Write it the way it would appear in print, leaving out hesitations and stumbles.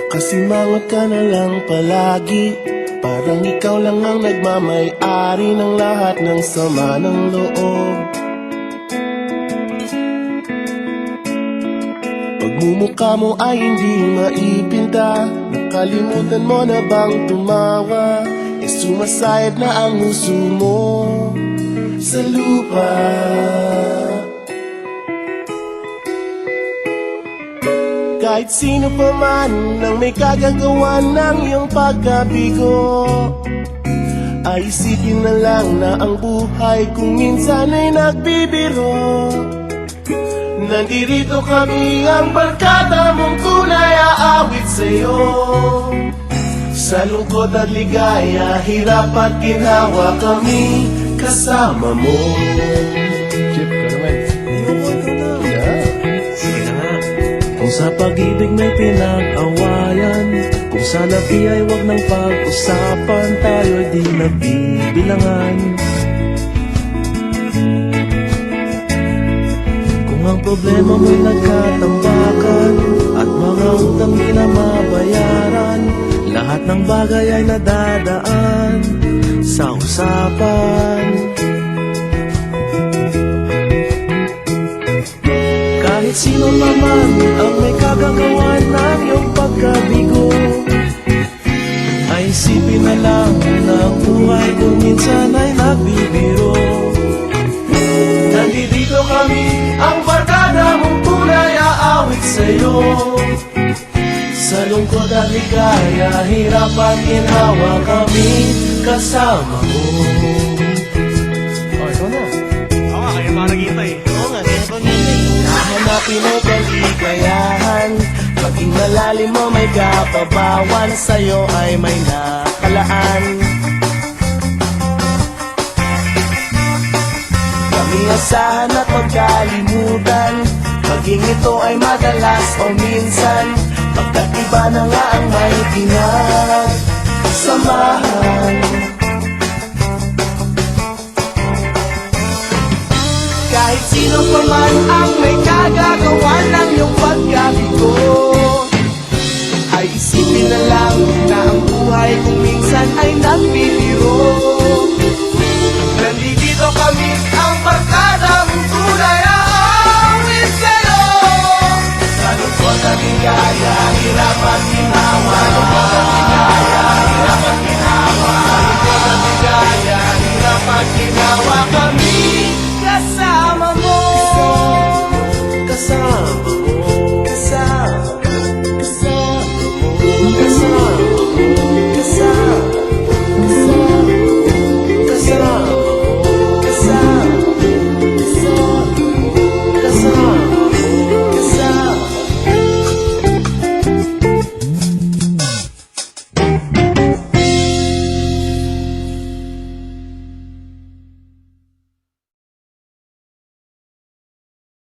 Nakasimangot ka na lang palagi, parang ikaw lang ang nagmamay-ari ng lahat ng sama ng loob. Pagmumukha mo ay hindi maipinta, nakalimutan mo na bang tumawa? E sumasayad na ang huso mo sa lupa. Kahit sino pa man ang may kagagawa ng iyong pagkabigo, ay isipin na lang na ang buhay kung minsan ay nagbibiro. Nandirito kami ang barkada mong tunay aawit sa'yo. Sa lungkot at ligaya, hirap at ginhawa kami kasama mo. Chip ka naman. Sige na nga. Kung sa pag-ibig may pinag-awayan, kung sa labi ay wag nang pag-usapan, tayo'y di nabibilangan. Kung ang problema mo'y nagkatambakan at mga utang di na mabayaran, lahat ng bagay ay nadadaan sa usapan. Kahit sino naman ang may kagagawa ng iyong pagkabigo, ay isipin na lang na ang buhay kung minsan ay nagbibiro. Nandito kami, ang barkada mong tunay aawit sa'yo. Sa lungkot at ligaya, hirap at ginhawa kami kasama mo. Oh, ikaw na. Oo, kaya mga naghihintay. Oo nga, kaya pag-ibig hahanapin mo kaligayahan, maging malalim mo may kapabawan, sa'yo ay may nakalaan. Kami asahan at magkalimutan, maging ito ay madalas o minsan, pagkat iba na nga ang may pinagsamahan. Kahit sino pa man ang may kagagawa ng iyong pagkabigo, ay isipin na lang na ang buhay kung minsan ay nagbibiro. Nandito kami, ang barkada mong tunay aawit sa'yo. Sa lungkot at ligaya, hirap at ginhawa. Sa lungkot at ligaya, hirap at ginhawa. Sa lungkot at ligaya, hirap at ginhawa kami kasama mo. Kasama mo.